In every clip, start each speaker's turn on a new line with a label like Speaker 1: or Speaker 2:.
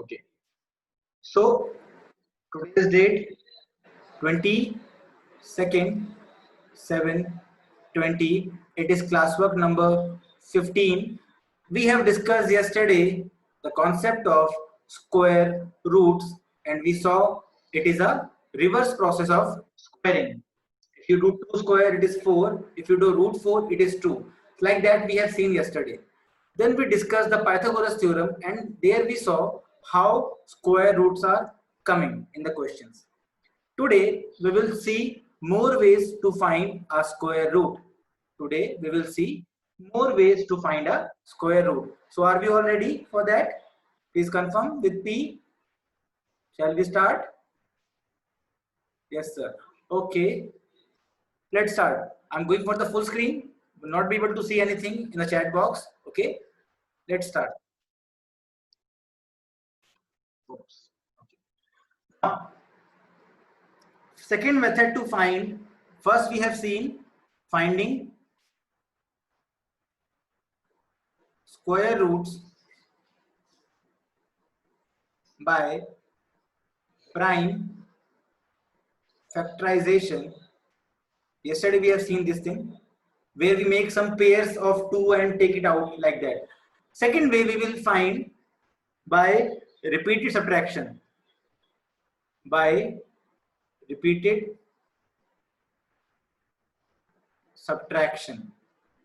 Speaker 1: Okay. So today's date 22nd 7/20. It is classwork number 15. We have discussed yesterday the concept of square roots, and we saw it is a reverse process of squaring. If you do 2 square, it is 4. If you do root 4, it is 2. Like that we have seen yesterday. Then we discussed the Pythagoras theorem, and there we saw how square roots are coming in the questions. Today we will see more ways to find a square root. Today we will see more ways to find a square root. So are we all ready for that? Please confirm with P. Shall we start? Yes, sir. Okay. Let's start. I'm going for the full screen. Will not be able to see anything in the chat box. Okay. Let's start. Oops. Okay. Now, second method to find. First we have seen finding square roots by prime factorization. Yesterday we have seen this thing where we make some pairs of 2 and take it out like that. Second way we will find by repeated subtraction. By repeated subtraction.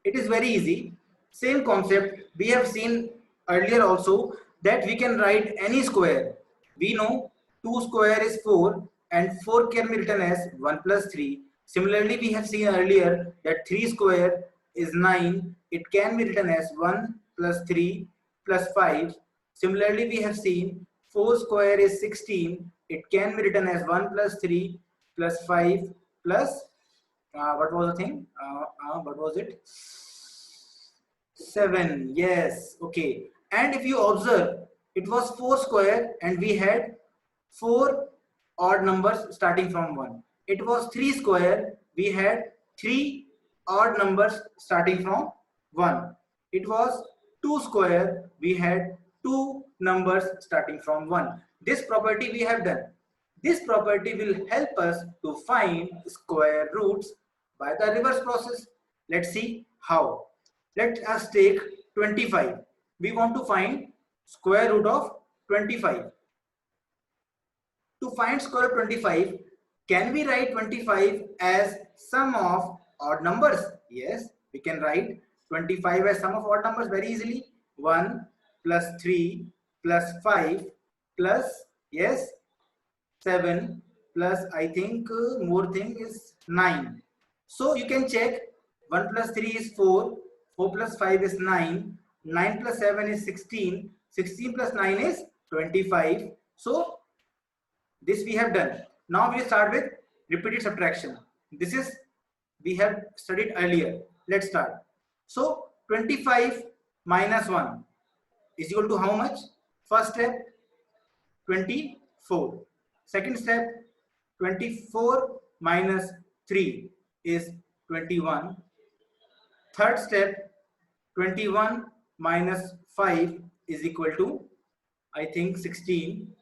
Speaker 1: It is very easy. Same concept we have seen earlier also, that we can write any square. We know 2 square is 4 and 4 can be written as 1 plus 3. Similarly, we have seen earlier that 3 square is 9. It can be written as 1 plus 3 plus 5. Similarly, we have seen 4 square is 16. It can be written as 1 plus 3 plus 5 plus what was the thing? What was it? 7. Yes. Okay. And if you observe, it was 4 square and we had 4 odd numbers starting from 1. It was 3 square. We had 3 odd numbers starting from 1. It was 2 square. We had 2 numbers starting from 1. This property we have done. This property will help us to find square roots by the reverse process. Let's see how. Let us take 25. We want to find square root of 25. To find square root of 25, can we write 25 as sum of odd numbers? Yes, we can write 25 as sum of odd numbers very easily. 1 plus 3 plus 5 plus, yes, 7 plus I think more thing is 9. So you can check 1 plus 3 is 4, 4 plus 5 is 9, 9 plus 7 is 16, 16 plus 9 is 25. So this we have done. Now we start with repeated subtraction. This is we have studied earlier. Let's start. So 25 minus 1 is equal to how much? First step 24. Second step 24 minus 3 is 21. Third step 21 minus 5 is equal to I think 16.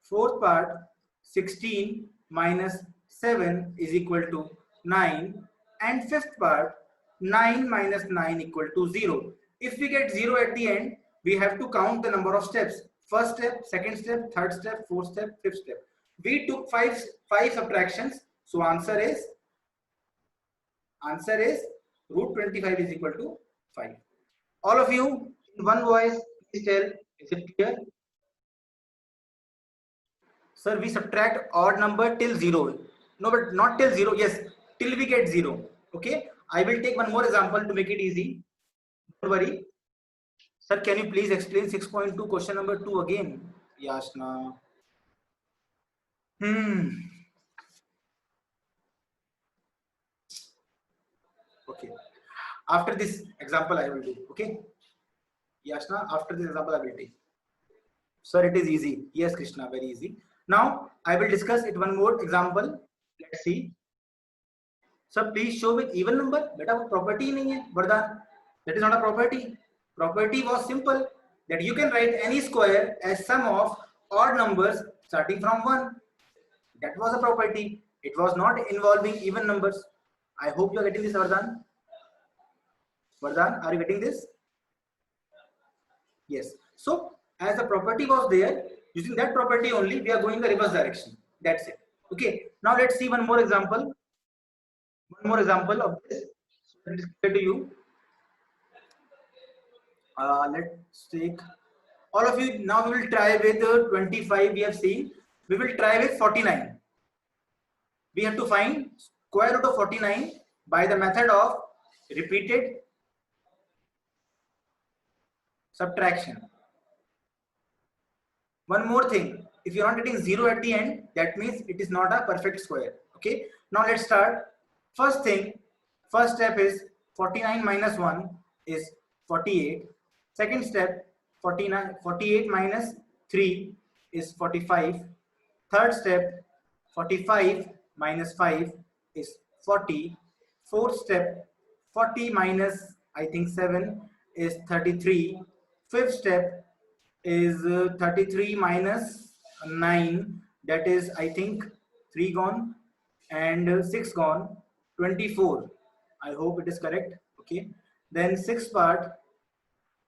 Speaker 1: Fourth part 16 minus 7 is equal to 9, and fifth part 9 minus 9 equal to 0. If we get 0 at the end, we have to count the number of steps. First step, second step, third step, fourth step, fifth step. We took five subtractions, so answer is root 25 is equal to 5. All of you in one voice, please tell, is it clear? Sir, we subtract odd number till 0. No, but not till 0. Yes, till we get 0. Okay. I will take one more example to make it easy. Don't worry. Sir, can you please explain 6.2 question number 2 again? Yashna. Okay. After this example, I will do. Okay. Yashna, after this example, I will take. Sir, it is easy. Yes, Krishna, very easy. Now, I will discuss it one more example. Let's see. Sir, please show with even number. Beta, वो property नहीं है, Vardhan. That is not a property. Property was simple, that you can write any square as sum of odd numbers starting from 1. That was a property. It was not involving even numbers. I hope you are getting this, Vardhan. Vardhan, are you getting this? Yes. So as the property was there, using that property only, we are going the reverse direction. That's it. Okay. Now let's see one more example. One more example of this. So let it is clear to you. Let's take all of you. Now we will try with 25. We have seen. We will try with 49. We have to find square root of 49 by the method of repeated subtraction. One more thing, if you're not getting 0 at the end, that means it is not a perfect square. Okay, now let's start. First thing, first step is 49 minus 1 is 48. Second step, 48 minus 3 is 45. Third step, 45 minus 5 is 40. Fourth step, 40 minus I think 7 is 33. Fifth step is 33 minus 9, that is I think 3 gone, and 6 gone, 24. I hope it is correct. Okay, then sixth part,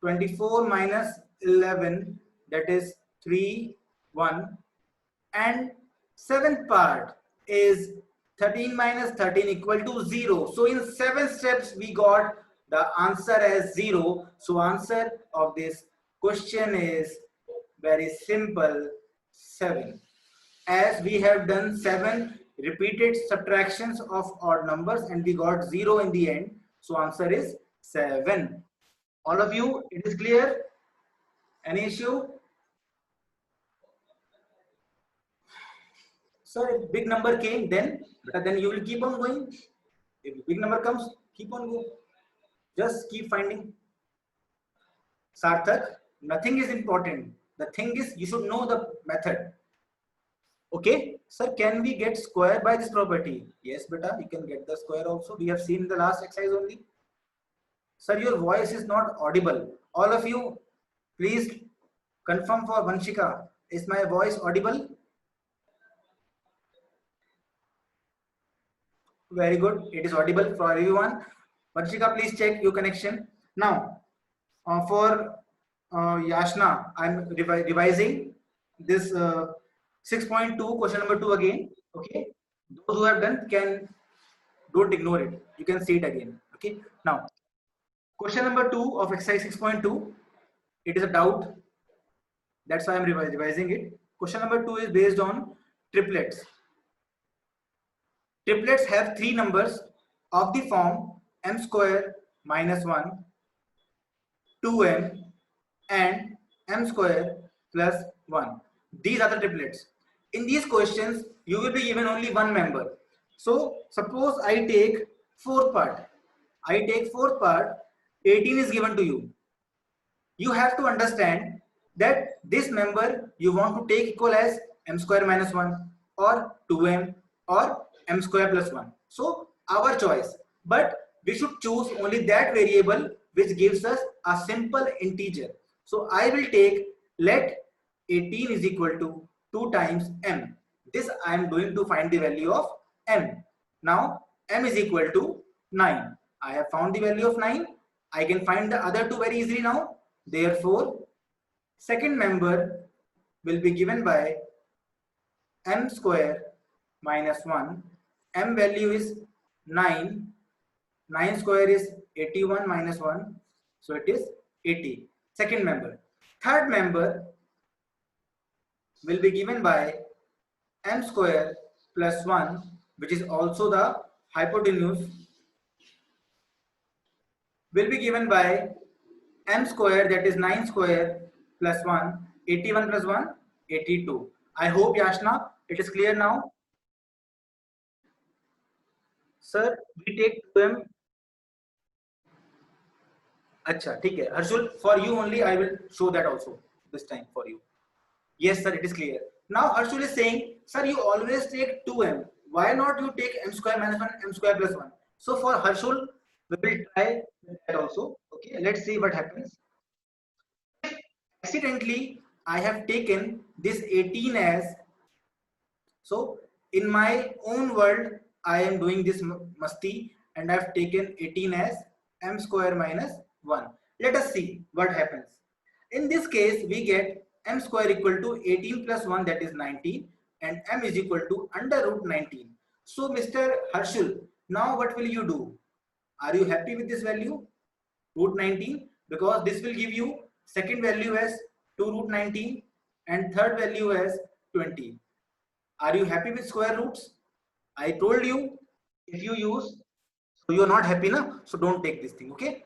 Speaker 1: 24 minus 11, that is 3 1, and seventh part is 13 minus 13 equal to 0. So in 7 steps we got the answer as 0. So answer of this question is very simple, 7. As we have done 7 repeated subtractions of odd numbers and we got 0 in the end, so answer is 7. All of you, it is clear? Any issue? Sir, if big number came, then you will keep on going. If big number comes, keep on going. Just keep finding. Sarthak, nothing is important. The thing is, you should know the method. Okay, sir, can we get square by this property? Yes, beta, you can get the square also. We have seen the last exercise only. Sir, your voice is not audible. All of you, please confirm for Vanshika. Is my voice audible? Very good. It is audible for everyone. Vanshika, please check your connection. Now, for Yashna, I'm revising this 6.2, question number 2 again. Okay. Those who have done can don't ignore it. You can see it again. Okay. Now, question number 2 of exercise 6.2. It is a doubt. That's why I'm revising it. Question number 2 is based on triplets. Triplets have 3 numbers of the form m square minus 1, 2m, and m square plus 1. These are the triplets. In these questions, you will be given only one member. So, suppose I take fourth part. 18 is given to you. You have to understand that this member you want to take equal as m square minus 1 or 2m or m square plus 1. So our choice, but we should choose only that variable which gives us a simple integer. So I will take, let 18 is equal to 2 times m. This I am going to find the value of m. Now m is equal to 9. I have found the value of 9. I can find the other two very easily now. Therefore, second member will be given by m square minus 1. M value is 9. 9 square is 81 minus 1. So it is 80. Second member. Third member will be given by m square plus 1, which is also the hypotenuse, will be given by m square, that is 9 square plus 1, 81 plus 1, 82. I hope Yashna, it is clear now. Sir, we take 2m. Acha, ठीक है. Harshul, for you only I will show that also this time for you. Yes, sir, it is clear. Now Harshul is saying, sir, you always take 2m. Why not you take m square minus 1, m square plus 1? So for Harshul, we will try that also. Okay, let's see what happens. Accidentally I have taken this 18 as, so in my own world, I am doing this masti and I have taken 18 as m square minus 1. Let us see what happens. In this case, we get m square equal to 18 plus 1, that is 19, and m is equal to under root 19. So Mr. Harshul, now what will you do? Are you happy with this value? Root 19, because this will give you second value as 2 root 19 and third value as 20. Are you happy with square roots? I told you, if you use, so you are not happy now, so don't take this thing, okay?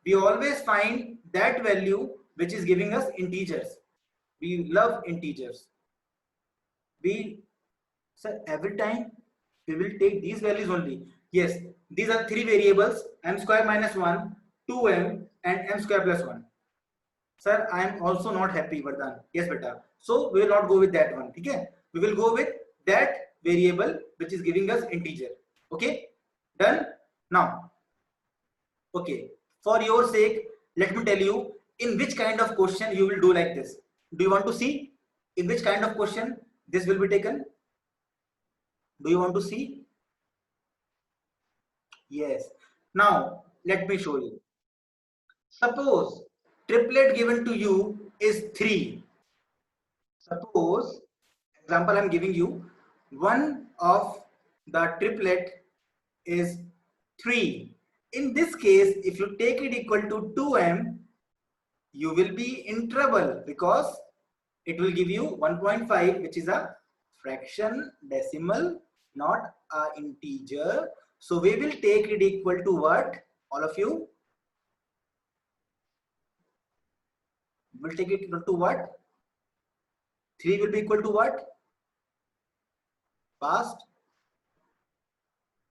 Speaker 1: We always find that value which is giving us integers. We love integers. So every time we will take these values only. Yes, these are three variables, m square minus 1, 2m and m square plus 1. Sir, I am also not happy, Vardhan. Yes, beta. So we will not go with that one. Okay? We will go with that variable which is giving us integer. Okay? Done? Now, okay. For your sake, let me tell you in which kind of question you will do like this. Do you want to see in which kind of question this will be taken? Do you want to see? Yes. Now, let me show you. Suppose triplet given to you is 3. Suppose, example I am giving you, one of the triplet is 3. In this case, if you take it equal to 2m, you will be in trouble because it will give you 1.5, which is a fraction decimal, not a integer. So we will take it equal to what? All of you will take it equal to what? 3 will be equal to what? Fast.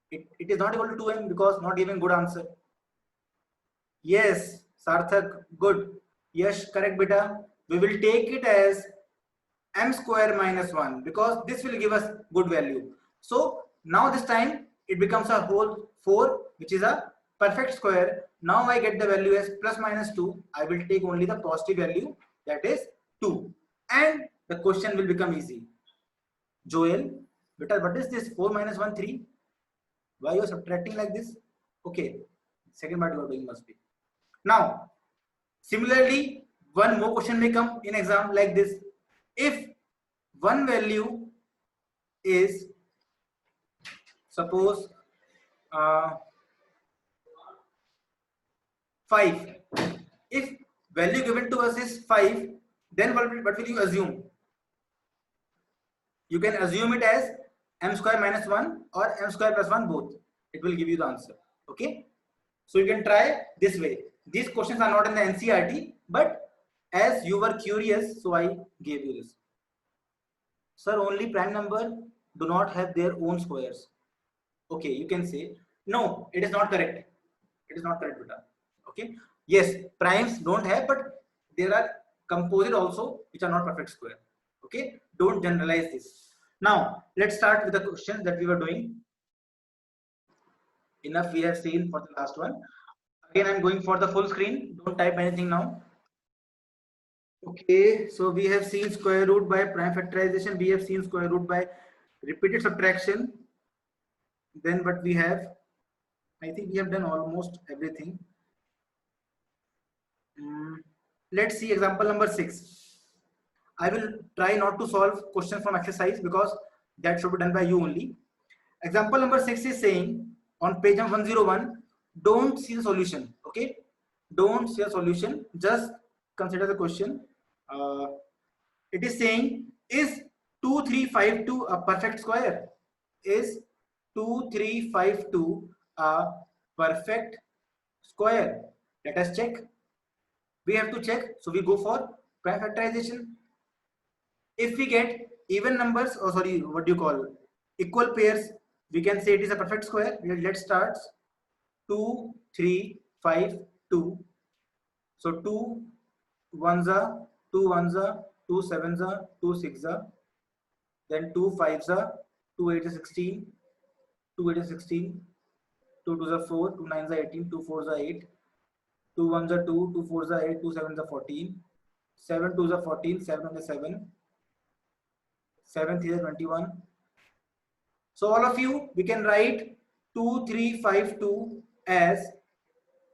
Speaker 1: It is not equal to 2m because not giving good answer. Yes, Sarthak, good. Yes, correct beta. We will take it as m square minus 1 because this will give us good value. So now this time it becomes a whole 4, which is a perfect square. Now I get the value as plus minus 2. I will take only the positive value, that is 2. And the question will become easy. Joel, beta, what is this 4 minus 1, 3? Why you are subtracting like this? Okay, second part you are doing must be. Now, similarly, one more question may come in exam like this. If one value is, suppose 5. If value given to us is 5, then what will you assume? You can assume it as m square minus 1 or m square plus 1 both. It will give you the answer. Okay. So you can try this way. These questions are not in the NCERT, but as you were curious, so I gave you this. Sir, only prime number do not have their own squares. Okay, you can say, no, it is not correct. It is not correct, beta. Okay. Yes, primes don't have, but there are composite also which are not perfect square. Okay. Don't generalize this. Now, let's start with the question that we were doing. Enough we have seen for the last one. Again, I'm going for the full screen. Don't type anything now. Okay, so we have seen square root by prime factorization. We have seen square root by repeated subtraction. Then what we have, I think we have done almost everything. Let's see example number 6. I will try not to solve questions from exercise because that should be done by you only. Example number 6 is saying on page 101, don't see the solution. Okay, don't see a solution, just consider the question. It is saying, is 2352 a perfect square? Is 2352 a perfect square? Let us check. We have to check, so we go for prime factorization. If we get even numbers, or sorry, what do you call, equal pairs, we can say it is a perfect square. Let's start. 2 3 5 2. So 2 1s are 2 1s are 2 7s are 2 6s are, then 2 5s are 2 8 is 16, 2 8 is 16, 2 2s are 4, 2 9s are 18, 2 4s are 8, 2 1s are 2, 2 4s are 8, 2 7s are 14, 7 2s are 14, 7 on the 7, 7 3 is 21. So all of you, we can write 2 3 5 2 as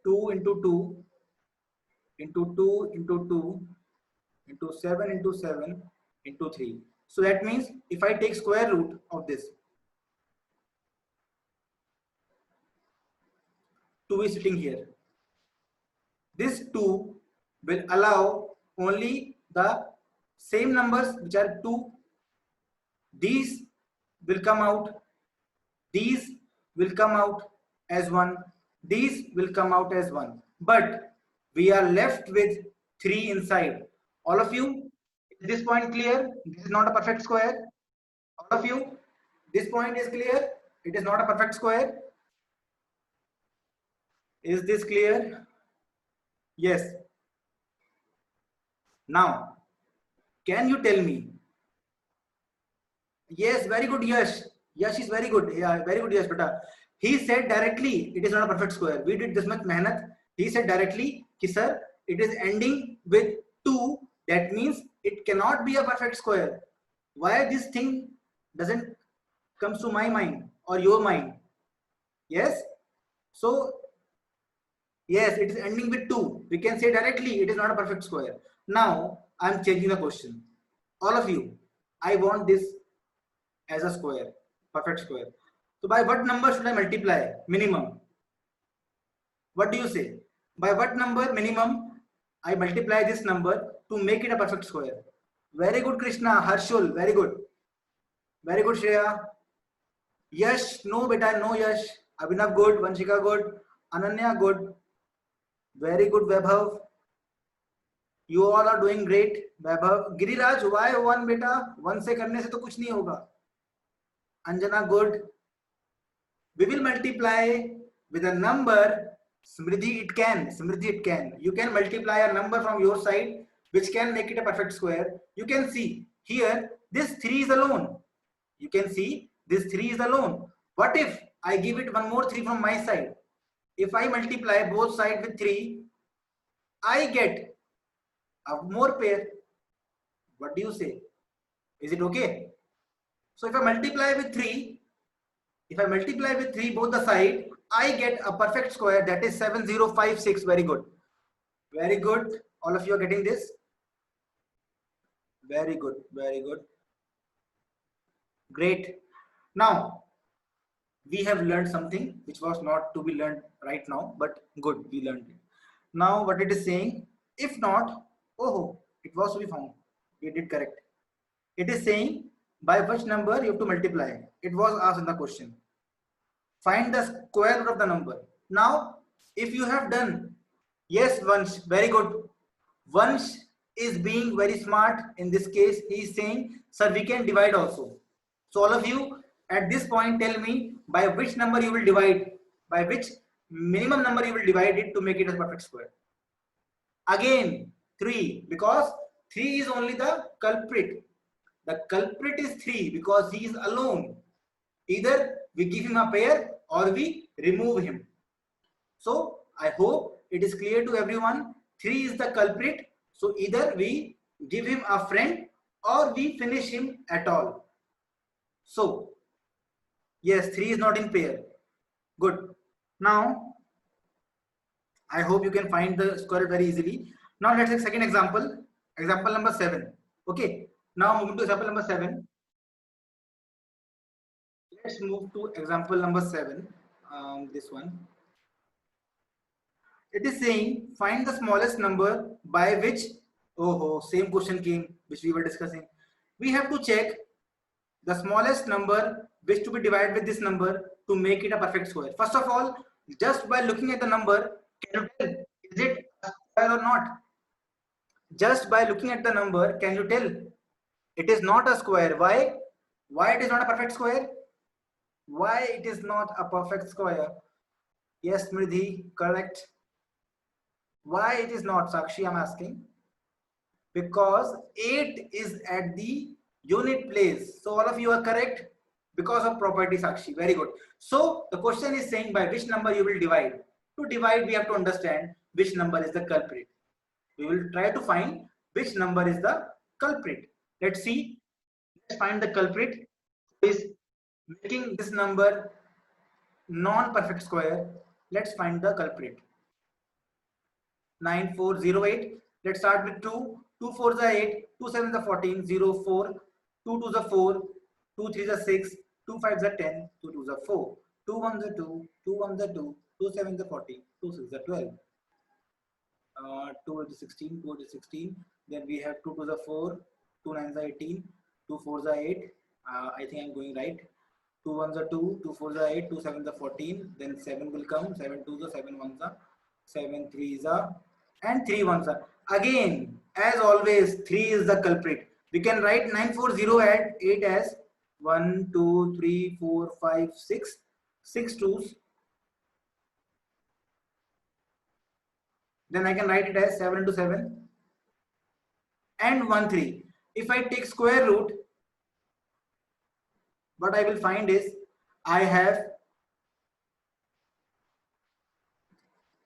Speaker 1: 2 into 2 into 2 into 2 into 7 into 7 into 3. So that means if I take square root of this, 2 is sitting here. This 2 will allow only the same numbers which are 2. These will come out. These will come out as 1. These will come out as 1. But we are left with 3 inside. All of you, is this point clear? This is not a perfect square. All of you, this point is clear. It is not a perfect square. Is this clear? Yes. Now, can you tell me? Yes, very good, Yash. Yash is very good. Yeah, very good, Yash, beta. He said directly, it is not a perfect square. We did this much mehnat. He said directly, ki sir, it is ending with 2. That means it cannot be a perfect square. Why this thing doesn't comes to my mind or your mind? Yes. So yes, it is ending with 2. We can say directly it is not a perfect square. Now I am changing the question. All of you, I want this as a square, perfect square. So by what number should I multiply? Minimum. What do you say? By what number minimum I multiply this number to make it a perfect square? Very good, Krishna. Harshul, very good. Very good, Shreya. Yash, no beta, no Yash. Abhinav, good. Vanshika, good. Ananya, good. Very good, Vaibhav. You all are doing great. Vaibhav. Giriraj, why 1 beta? 1 से करने से तो कुछ नहीं होगा. Anjana, good. We will multiply with a number. Smridhi, it can. Smridhi, it can. You can multiply a number from your side which can make it a perfect square. You can see here this 3 is alone. You can see this 3 is alone. What if I give it one more 3 from my side? If I multiply both sides with 3, I get a more pair. What do you say? Is it okay? So if I multiply with 3, both the side, I get a perfect square, that is 7056. Very good. Very good. All of you are getting this? Very good. Very good. Great. Now, we have learned something which was not to be learned right now, but good, we learned it. Now, what it is saying, if not, oh, it was to be found. We did correct. It is saying by which number you have to multiply. It was asked in the question. Find the square root of the number. Now, if you have done, yes, Vansh, very good. Vansh is being very smart. In this case, he is saying, sir, we can divide also. So all of you at this point tell me by which number you will divide, by which minimum number you will divide it to make it a perfect square. Again, 3, because 3 is only the culprit. The culprit is 3 because he is alone. Either we give him a pair or we remove him. So I hope it is clear to everyone. 3 is the culprit. So either we give him a friend or we finish him at all. So yes, 3 is not in pair. Good. Now I hope you can find the square root very easily. Now let's take second example. Example number 7. Okay. Now moving to example number 7. Let's move to example number 7. This one. It is saying find the smallest number by which, same question came which we were discussing. We have to check the smallest number which to be divided with this number to make it a perfect square. First of all, just by looking at the number, can you tell is it a square or not? Just by looking at the number, can you tell it is not a square? Why? Why it is not a perfect square? Why it is not a perfect square? Yes, Smridhi, correct. Why it is not, Sakshi, I'm asking? Because 8 is at the unit place. So all of you are correct because of property, Sakshi. Very good. So the question is saying by which number you will divide. To divide, we have to understand which number is the culprit. We will try to find which number is the culprit. Let's see. Let's find the culprit who is making this number non-perfect square. Let's find the culprit. 9408. Let's start with 2. 2 4s are 8. 2 7s are 14. 0 4. 2 2s are 4. 2 3s are 6. 2 5s are 10. 2 2s are 4. 2 1s are 2. 2 1s are 2. 2 7s are 40. 2 6s are 12. 2 8 is 16. 2 8 is 16. Then we have 2 2s are 4. 2 9s are 18. 2 4s are 8. I think I'm going right. 2 1s are 2. 2 4s are 8. 2 7s are 14. Then 7 will come. 7 2s are 7 1s are 7 3s are and 3 1s are. Again, as always, 3 is the culprit. We can write 940 at 8 as 1 2 3 4 5 6 6 2s. Then I can write it as 7 into 7 and 1 3. If I take square root, what I will find is I have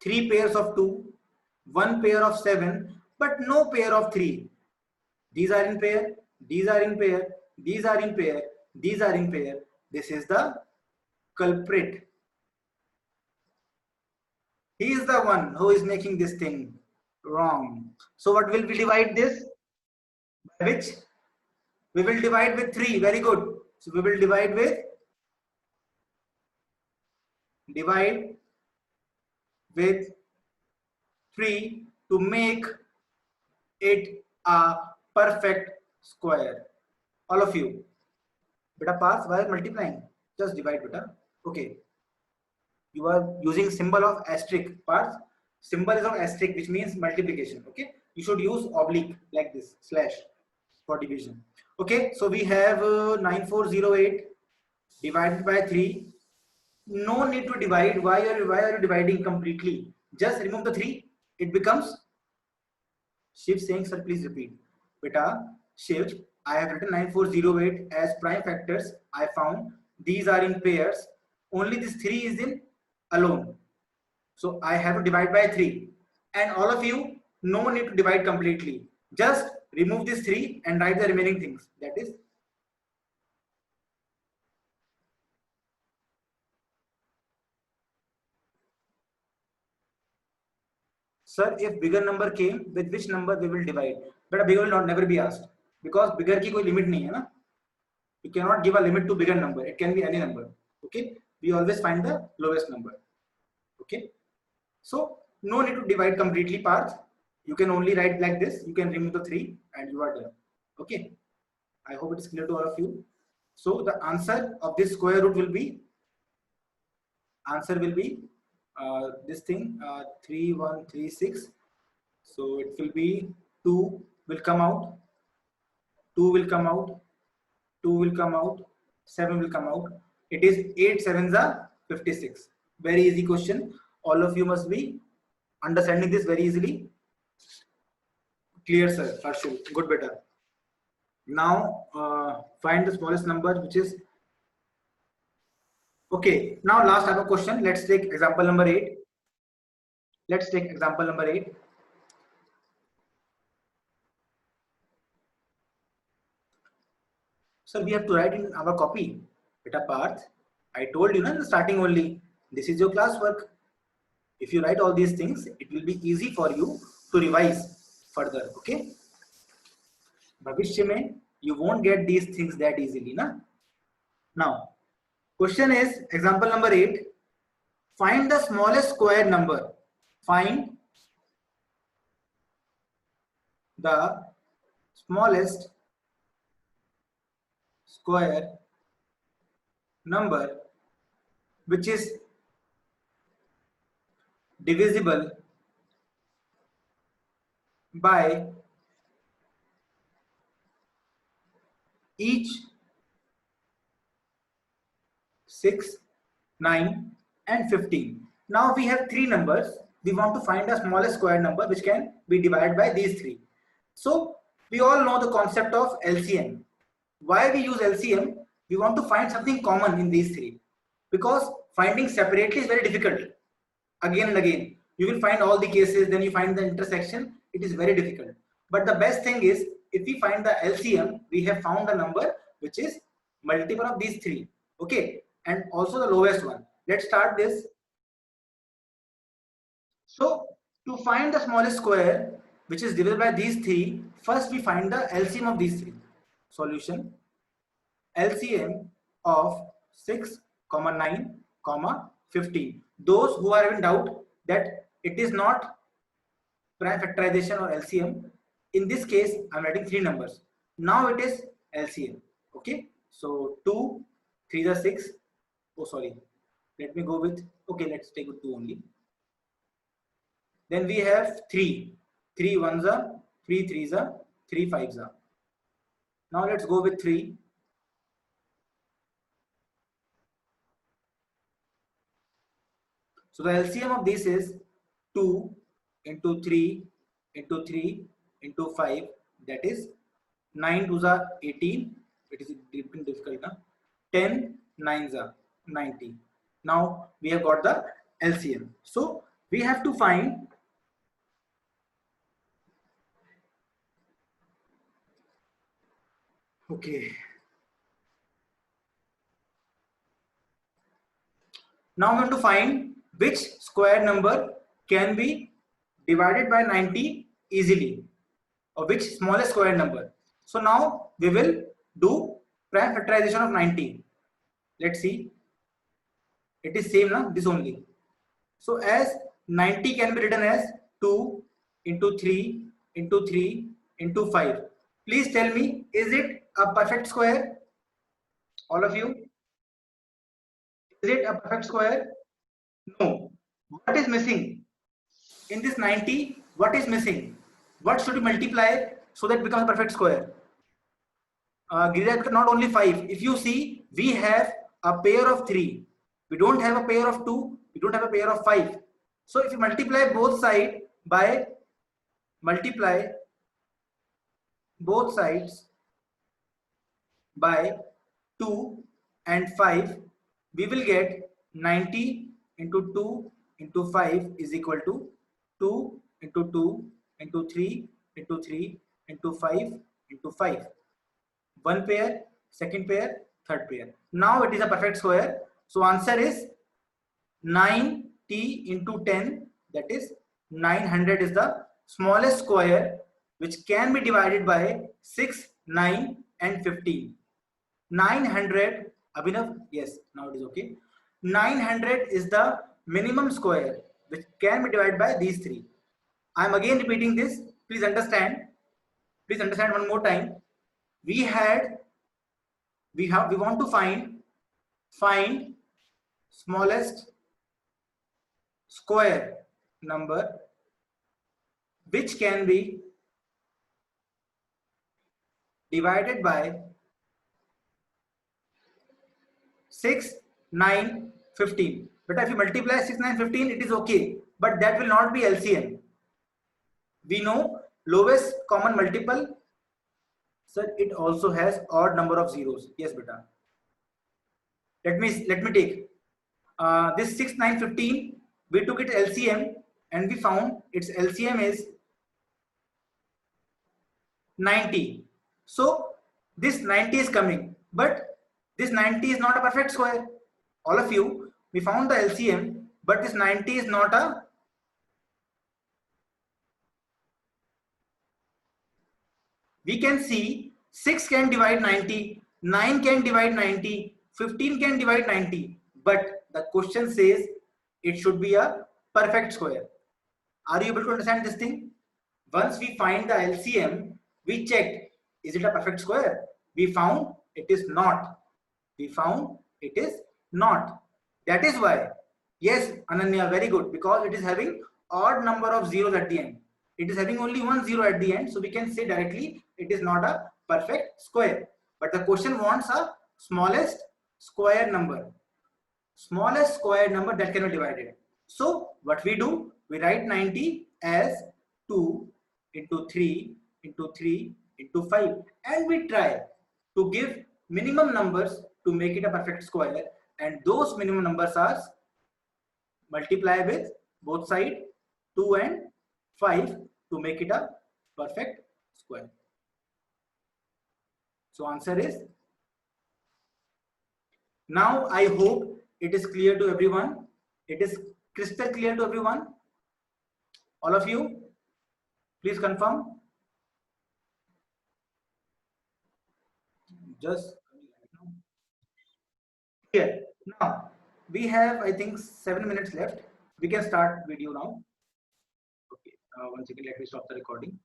Speaker 1: 3 pairs of 2, 1 pair of 7, but no pair of 3. These are in pair, these are in pair, these are in pair, these are in pair. This is the culprit. He is the one who is making this thing wrong. So what will we divide this? By which? We will divide with 3. Very good. So we will divide with 3 to make it a perfect square. All of you. Beta pass while multiplying. Just divide beta. Okay. You are using symbol of asterisk parts. Symbol is of asterisk, which means multiplication. Okay. You should use oblique like this slash for division. Okay. So we have 9408 divided by 3. No need to divide. Why are you dividing completely? Just remove the 3. It becomes Shiv saying, sir, please repeat. Beta, Shiv, I have written 9408 as prime factors. I found these are in pairs. Only this 3 is in alone. So I have to divide by 3. And all of you, no need to divide completely. Just remove this 3 and write the remaining things. That is sir, if bigger number came, with which number we will divide? But a bigger will never be asked because bigger की कोई limit नहीं है ना. You cannot give a limit to bigger number. It can be any number. Okay. We always find the lowest number. Okay. So no need to divide completely parts. You can only write like this. You can remove the 3 and you are done. Okay. I hope it is clear to all of you. So the answer of this square root will be this thing 3136. So it will be 2 will come out, 2 will come out, 2 will come out, 7 will come out. It is 8 7s are 56. Very easy question. All of you must be understanding this very easily. Clear, sir. Harshul. Good, better. Now find the smallest number, which is okay. Now last I have a question. Let's take example number 8. Let's take example number 8. So we have to write in our copy. Beta Parth, I told you in the starting only. This is your classwork. If you write all these things, it will be easy for you to revise further. Okay. Bhavishya mein, you won't get these things that easily, na? Now, question is example number 8. Find the smallest square number. Find the smallest square number which is divisible by each 6, 9 and 15. Now we have 3 numbers. We want to find a smallest square number which can be divided by these 3. So we all know the concept of LCM. Why we use LCM? We want to find something common in these 3 because finding separately is very difficult. Again and again, you will find all the cases, then you find the intersection. It is very difficult. But the best thing is, if we find the LCM, we have found a number which is multiple of these three. Okay, and also the lowest one. Let's start this. So to find the smallest square which is divided by these three, first we find the LCM of these three. Solution: LCM of 6, 9, 15. Those who are in doubt that it is not prime factorization or LCM, in this case I'm writing three numbers. Now it is LCM. Okay, so 2, 3 is 6. Oh, sorry. Let me go with, okay, let's take with 2 only. Then we have 3. 3 1s are, 3 3s are, 3 5s are. Now let's go with 3. So the LCM of this is 2 into 3 into 3 into 5, that is 9 2s are 18. It is difficult, huh? 10 9s are 90. Now we have got the LCM. So we have to find okay. Now I'm going to find which square number can be divided by 90 easily, or which smallest square number. So now we will do prime factorization of 90. Let's see. It is same now, this only. So as 90 can be written as 2 into 3 into 3 into 5. Please tell me, is it a perfect square? All of you? Is it a perfect square? No. What is missing? In this 90, what is missing? What should we multiply so that it becomes a perfect square? Not only 5. If you see, we have a pair of 3. We don't have a pair of 2. We don't have a pair of 5. So if you multiply both sides by multiply both sides by 2 and 5, we will get 90 into 2 into 5 is equal to 2 into 2 into 3 into 3 into 5 into 5. One pair, second pair, third pair. Now it is a perfect square. So answer is 9t into 10, that is 900 is the smallest square which can be divided by 6, 9 and 15. 900, Abhinav, yes, now it is okay. 900 is the minimum square which can be divided by these three. I am again repeating this. Please understand. Please understand one more time. We want to find smallest square number which can be divided by 6, 9, 15. But if you multiply 6, 9, 15, it is okay. But that will not be LCM. We know lowest common multiple, sir, it also has odd number of zeros. Yes, beta. Let me take this 6, 9, 15. We took it LCM and we found its LCM is 90. So this 90 is coming, but this 90 is not a perfect square. All of you, we found the LCM, but this 90 is not a we can see 6 can divide 90, 9 can divide 90, 15 can divide 90, but the question says it should be a perfect square. Are you able to understand this thing? Once we find the LCM, we checked, is it a perfect square? We found it is not. We found it is not. That is why, yes, Ananya, very good, because it is having odd number of zeros at the end. It is having only one zero at the end, so we can say directly it is not a perfect square. But the question wants a smallest square number. Smallest square number that can be divided. So what we do, we write 90 as 2 into 3 into 3 into 5, and we try to give minimum numbers to make it a perfect square, and those minimum numbers are multiply with both sides 2 and 5 to make it a perfect square. So answer is, now I hope it is clear to everyone. It is crystal clear to everyone. All of you, please confirm. Just here. Now we have, I think, 7 minutes left. We can start video now. Okay. One second. Let me stop the recording.